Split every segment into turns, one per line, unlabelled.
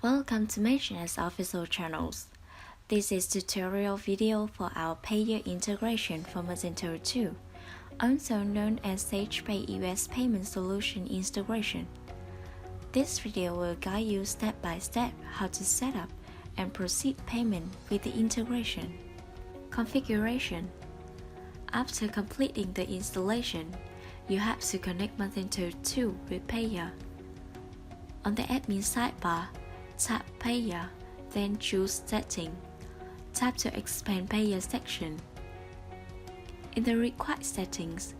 Welcome to Magenest official channels. This is tutorial video for our Paya Integration for Magento 2, also known as SagePay US Payment Solution Integration. This video will guide you step by step how to set up and proceed payment with the integration. Configuration. After completing the installation, you have to connect Magento 2 with Paya. On the admin sidebar, tap Paya, then choose Setting. Tap to expand Paya section. In the required settings,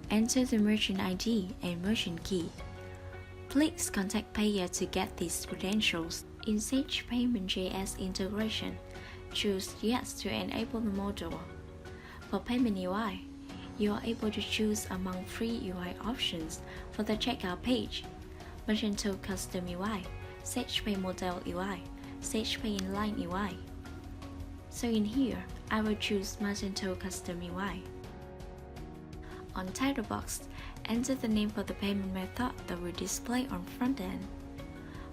enter the merchant ID and merchant key. Please contact Paya to get these credentials. In Sage Payment JS integration, choose Yes to enable the module. For Payment UI, you are able to choose among 3 UI options for the checkout page: Magento Custom UI, SagePay Model UI, SagePay Inline UI. So in here, I will choose Magento Custom UI. On title box, enter the name for the payment method that will display on front end.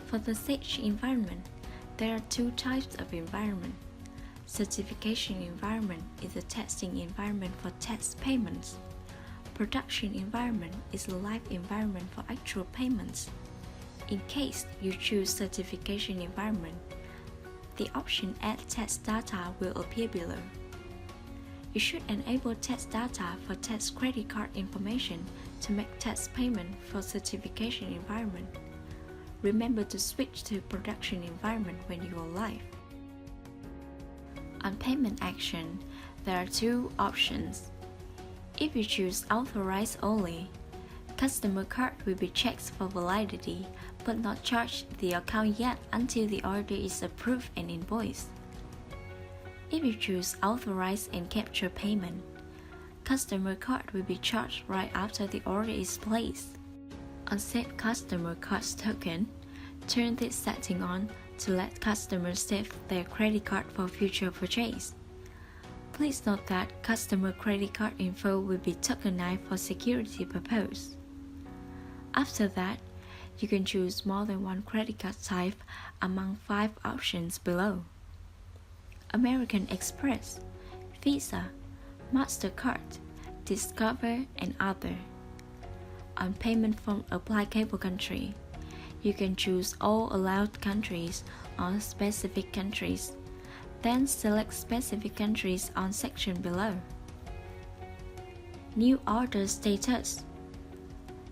For the Sage environment, there are 2 types of environment. Certification environment is a testing environment for test payments. Production environment is a live environment for actual payments. In case you choose certification environment, the option Add Test Data will appear below. You should enable test data for test credit card information to make test payment for certification environment. Remember to switch to production environment when you are live. On payment action, there are 2 options. If you choose Authorize Only, customer card will be checked for validity but not charged the account yet until the order is approved and invoiced. If you choose Authorize and Capture Payment, customer card will be charged right after the order is placed. On Save Customer Cards token, turn this setting on to let customers save their credit card for future purchase. Please note that customer credit card info will be tokenized for security purposes. After that, you can choose more than 1 credit card type among 5 options below: American Express, Visa, MasterCard, Discover, and other. On payment from applicable country, you can choose all allowed countries or specific countries, then select specific countries on section below. New order status.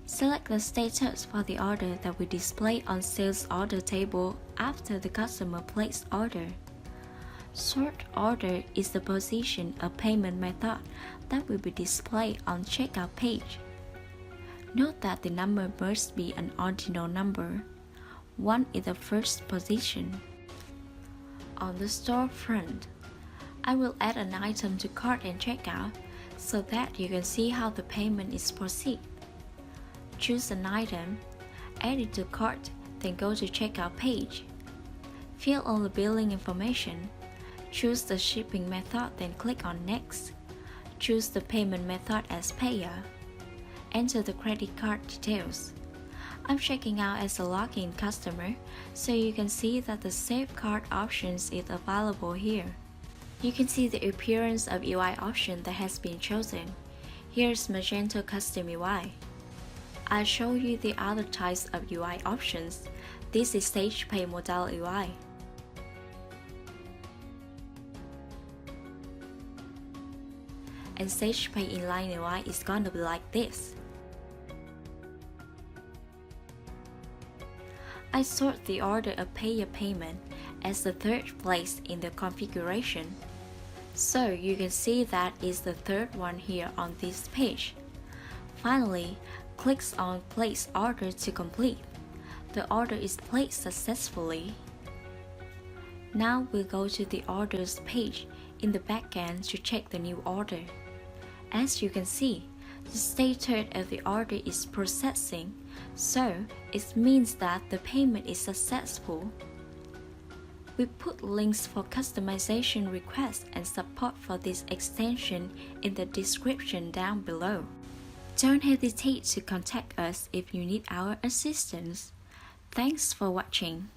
Select the status for the order that will display on sales order table after the customer placed order. Sort order is the position of payment method that will be displayed on checkout page. Note that the number must be an ordinal number. 1 is the first position. On the storefront, I will add an item to cart and checkout so that you can see how the payment is proceed. Choose an item, add it to cart, then go to checkout page. Fill all the billing information. Choose the shipping method, then click on Next. Choose the payment method as Paya. Enter the credit card details. I'm checking out as a login customer, so you can see that the Save Card options is available here. You can see the appearance of UI option that has been chosen. Here's Magento Custom UI. I'll show you the other types of UI options. This is SagePay Model UI. And SagePay Inline UI is gonna be like this. I sort the order of Paya payment as the 3rd place in the configuration. So you can see that is the 3rd one here on this page. Finally, click on Place Order to complete. The order is placed successfully. Now we'll go to the Orders page in the backend to check the new order. As you can see, the status of the order is processing, so it means that the payment is successful. We put links for customization requests and support for this extension in the description down below. Don't hesitate to contact us if you need our assistance. Thanks for watching.